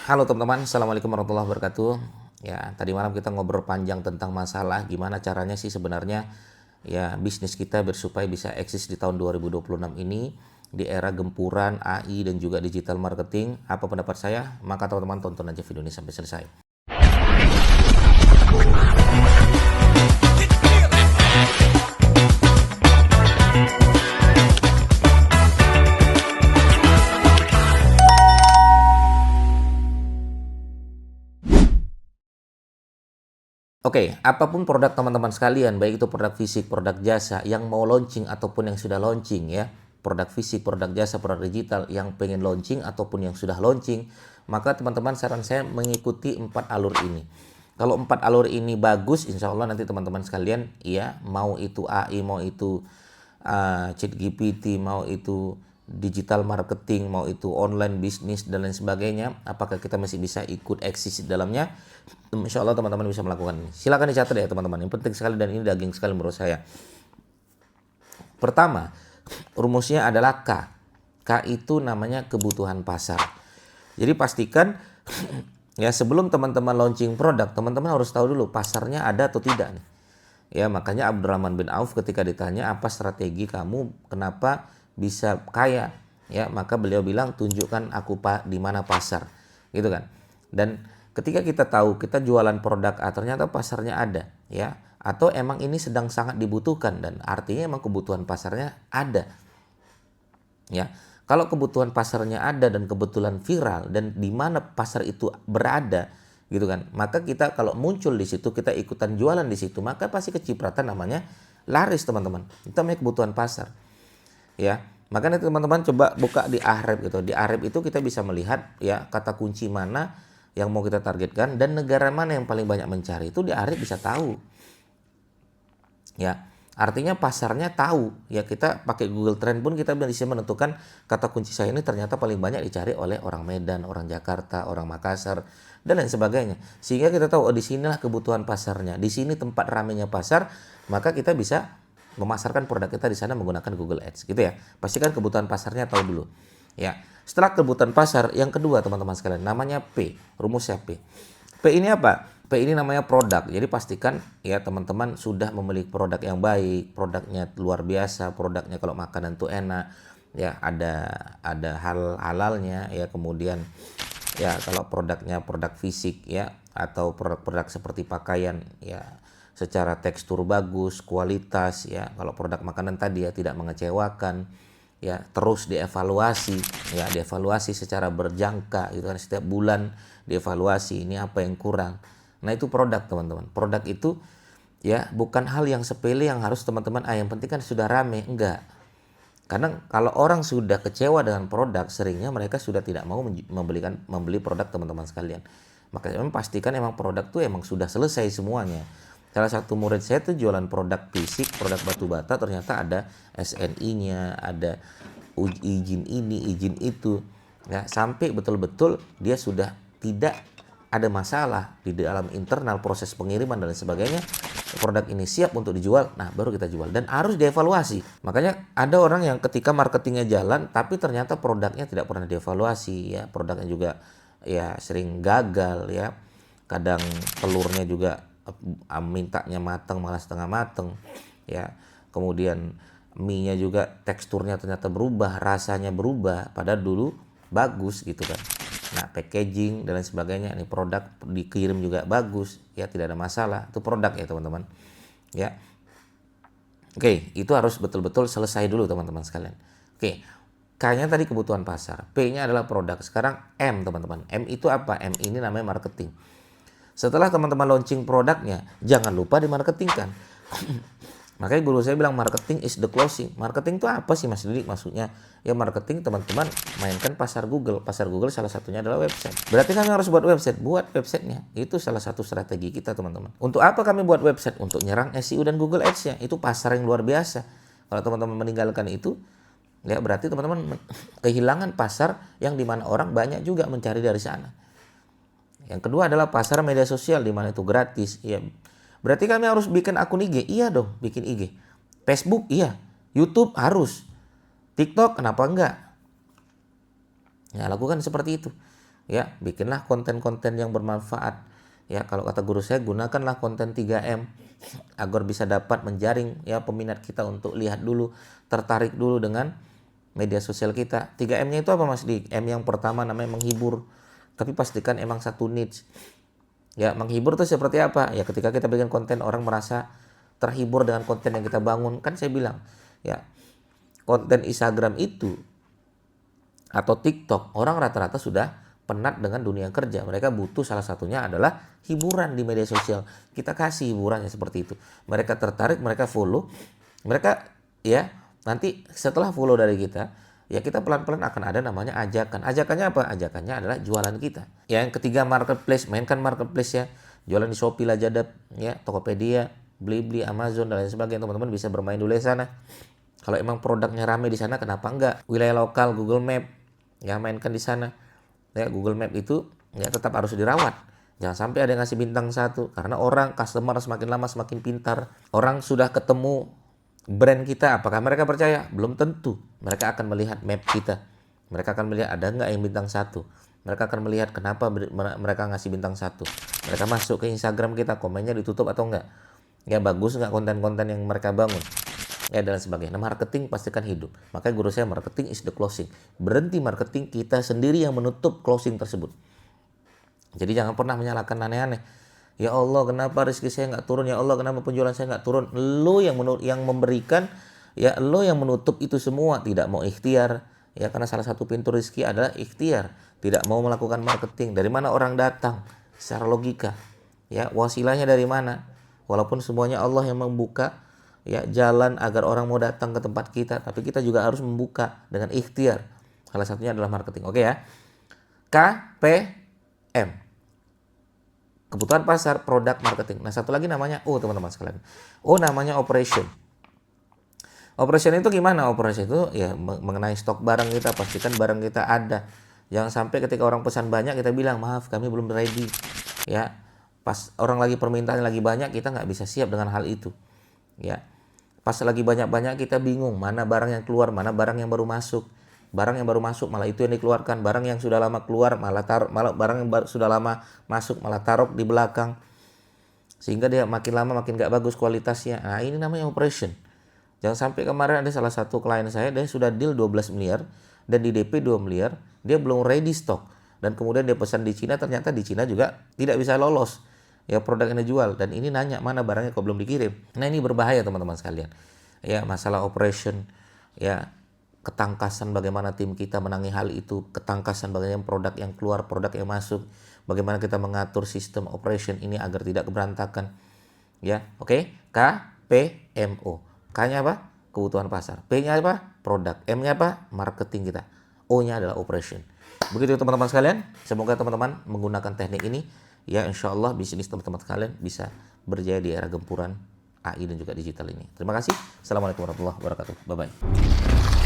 Halo teman-teman, Assalamualaikum warahmatullahi wabarakatuh. Ya, tadi malam kita ngobrol panjang tentang masalah gimana caranya sih sebenarnya ya bisnis kita supaya bisa eksis di tahun 2026 ini di era gempuran AI dan juga digital marketing. Apa pendapat saya? Maka teman-teman tonton aja video ini sampai selesai. Oke, apapun produk teman-teman sekalian, baik itu produk fisik, produk jasa, yang mau launching ataupun yang sudah launching ya, produk fisik, produk jasa, produk digital yang pengen launching ataupun yang sudah launching, maka teman-teman saran saya mengikuti 4 alur ini. Kalau 4 alur ini bagus, insya Allah nanti teman-teman sekalian, ya mau itu AI, mau itu ChatGPT, mau itu digital marketing, mau itu online bisnis dan lain sebagainya, apakah kita masih bisa ikut eksis di dalamnya? Insya Allah teman-teman bisa melakukan ini. Silakan dicatat ya teman-teman. Yang penting sekali dan ini daging sekali menurut saya. Pertama, rumusnya adalah K. K itu namanya kebutuhan pasar. Jadi pastikan ya sebelum teman-teman launching produk, teman-teman harus tahu dulu pasarnya ada atau tidak nih. Ya makanya Abdurrahman bin Auf ketika ditanya apa strategi kamu kenapa bisa kaya, ya maka beliau bilang tunjukkan aku di mana pasar, gitu kan. Dan ketika kita tahu kita jualan produk ternyata pasarnya ada, ya atau emang ini sedang sangat dibutuhkan dan artinya emang kebutuhan pasarnya ada, ya. Kalau kebutuhan pasarnya ada dan kebetulan viral dan di mana pasar itu berada, gitu kan, maka kita kalau muncul di situ kita ikutan jualan di situ maka pasti kecipratan namanya laris teman-teman. Itu namanya kebutuhan pasar, ya. Makanya teman-teman coba buka di Ahref gitu. Di Ahref itu kita bisa melihat ya kata kunci mana yang mau kita targetkan dan negara mana yang paling banyak mencari. Itu di Ahref bisa tahu, ya. Artinya pasarnya tahu, ya kita pakai Google Trend pun kita bisa menentukan kata kunci saya ini ternyata paling banyak dicari oleh orang Medan, orang Jakarta, orang Makassar dan lain sebagainya. Sehingga kita tahu oh di sinilah kebutuhan pasarnya, di sini tempat ramainya pasar, maka kita bisa memasarkan produk kita di sana menggunakan Google Ads, gitu ya. Pastikan kebutuhan pasarnya tahu dulu. Ya. Setelah kebutuhan pasar, yang kedua teman-teman sekalian namanya P, rumusnya P. P ini apa? P ini namanya produk. Jadi pastikan ya teman-teman sudah memiliki produk yang baik, produknya luar biasa, produknya kalau makanan tuh enak, ya ada halalnya ya, kemudian ya kalau produknya produk fisik ya atau produk-produk seperti pakaian ya secara tekstur bagus, kualitas ya. Kalau produk makanan tadi ya tidak mengecewakan ya, terus dievaluasi ya, dievaluasi secara berjangka gitu kan, setiap bulan dievaluasi ini apa yang kurang. Nah itu produk teman-teman. Produk itu ya bukan hal yang sepele yang harus teman-teman yang penting kan sudah rame, enggak. Karena kalau orang sudah kecewa dengan produk, seringnya mereka sudah tidak mau membeli produk teman-teman sekalian. Makanya pastikan emang produk tuh emang sudah selesai semuanya. Salah satu murid saya tuh jualan produk fisik, produk batu bata, ternyata ada SNI-nya, ada izin ini, izin itu. Ya, sampai betul-betul dia sudah tidak ada masalah di dalam internal proses pengiriman dan lain sebagainya, produk ini siap untuk dijual, nah baru kita jual dan harus dievaluasi. Makanya ada orang yang ketika marketingnya jalan tapi ternyata produknya tidak pernah dievaluasi ya, produknya juga ya sering gagal ya, kadang telurnya juga mintanya matang malah setengah matang ya, kemudian mie-nya juga teksturnya ternyata berubah, rasanya berubah padahal dulu bagus gitu kan. Nah packaging dan lain sebagainya, ini produk dikirim juga bagus ya, tidak ada masalah, itu produk ya teman-teman ya. Oke, itu harus betul-betul selesai dulu teman-teman sekalian. Oke, K-nya tadi kebutuhan pasar, P-nya adalah produk. Sekarang M teman-teman. M itu apa? M ini namanya marketing. Setelah teman-teman launching produknya, jangan lupa dimarketingkan. Makanya guru saya bilang marketing is the closing. Marketing itu apa sih Mas Didik maksudnya? Ya marketing teman-teman mainkan pasar Google. Pasar Google salah satunya adalah website. Berarti kami harus buat website. Buat websitenya. Itu salah satu strategi kita teman-teman. Untuk apa kami buat website? Untuk nyerang SEO dan Google Ads-nya. Itu pasar yang luar biasa. Kalau teman-teman meninggalkan itu, ya berarti teman-teman kehilangan pasar yang dimana orang banyak juga mencari dari sana. Yang kedua adalah pasar media sosial di mana itu gratis. Ya, berarti kami harus bikin akun IG? Iya dong, bikin IG. Facebook? Iya. YouTube harus. TikTok kenapa enggak? Ya lakukan seperti itu. Ya, bikinlah konten-konten yang bermanfaat. Ya, kalau kata guru saya, gunakanlah konten 3M agar bisa dapat menjaring ya peminat kita untuk lihat dulu, tertarik dulu dengan media sosial kita. 3M-nya itu apa Mas Dik? M yang pertama namanya menghibur. Tapi pastikan emang satu niche. Ya, menghibur itu seperti apa? Ya, ketika kita bikin konten orang merasa terhibur dengan konten yang kita bangun. Kan saya bilang, ya, konten Instagram itu atau TikTok, orang rata-rata sudah penat dengan dunia kerja. Mereka butuh salah satunya adalah hiburan di media sosial. Kita kasih hiburannya seperti itu. Mereka tertarik, mereka follow. Mereka ya nanti setelah follow dari kita, ya kita pelan-pelan akan ada namanya ajakan. Ajakannya apa? Ajakannya adalah jualan kita. Yang ketiga marketplace, mainkan marketplace ya. Jualan di Shopee, Lazada, ya, Tokopedia, Blibli, Amazon dan lain sebagainya. Teman-teman bisa bermain dulu di sana. Kalau emang produknya rame di sana, kenapa enggak? Wilayah lokal, Google Map, ya mainkan di sana. Ya, Google Map itu ya tetap harus dirawat. Jangan sampai ada yang ngasih bintang 1 karena orang customer semakin lama semakin pintar. Orang sudah ketemu brand kita, apakah mereka percaya? Belum tentu. Mereka akan melihat map kita. Mereka akan melihat ada nggak yang bintang 1. Mereka akan melihat kenapa mereka ngasih bintang 1. Mereka masuk ke Instagram kita, komennya ditutup atau enggak. Ya, bagus nggak konten-konten yang mereka bangun. Ya, dan sebagainya. Nah, marketing pastikan hidup. Makanya guru saya, marketing is the closing. Berhenti marketing, kita sendiri yang menutup closing tersebut. Jadi jangan pernah menyalahkan aneh-aneh. Ya Allah, kenapa rezeki saya nggak turun? Ya Allah, kenapa penjualan saya nggak turun? Lo yang memberikan, ya lo yang menutup itu semua. Tidak mau ikhtiar. Ya, karena salah satu pintu rezeki adalah ikhtiar. Tidak mau melakukan marketing. Dari mana orang datang? Secara logika. Ya, wasilahnya dari mana? Walaupun semuanya Allah yang membuka ya jalan agar orang mau datang ke tempat kita, tapi kita juga harus membuka dengan ikhtiar. Salah satunya adalah marketing. Oke ya. KPM. Kebutuhan pasar, produk, marketing. Nah, satu lagi namanya O, teman-teman sekalian. O namanya operation. Operation itu gimana? Operation itu ya mengenai stok barang kita, pastikan barang kita ada. Jangan sampai ketika orang pesan banyak kita bilang, "Maaf, kami belum ready." Ya, pas orang lagi permintaan lagi banyak, kita nggak bisa siap dengan hal itu. Ya, pas lagi banyak-banyak kita bingung mana barang yang keluar, mana barang yang baru masuk. Barang yang baru masuk malah itu yang dikeluarkan, barang yang sudah lama keluar malah barang yang sudah lama masuk malah taruh di belakang. Sehingga dia makin lama makin gak bagus kualitasnya. Nah, ini namanya operation. Jangan sampai kemarin ada salah satu klien saya, dia sudah deal 12 miliar dan di DP 2 miliar, dia belum ready stock. Dan kemudian dia pesan di Cina, ternyata di Cina juga tidak bisa lolos. Ya, produk yang dijual, dan ini nanya mana barangnya kok belum dikirim. Nah, ini berbahaya teman-teman sekalian. Ya, masalah operation, ya ketangkasan bagaimana tim kita menangani hal itu, ketangkasan bagaimana produk yang keluar, produk yang masuk, bagaimana kita mengatur sistem operation ini agar tidak keberantakan. Ya, oke. KPMO. K-nya apa? Kebutuhan pasar. P-nya apa? Produk. M-nya apa? Marketing kita. O-nya adalah operation. Begitu teman-teman sekalian. Semoga teman-teman menggunakan teknik ini. Ya, insya Allah bisnis teman-teman sekalian bisa berjaya di era gempuran AI dan juga digital ini. Terima kasih. Assalamualaikum warahmatullahi wabarakatuh. Bye-bye.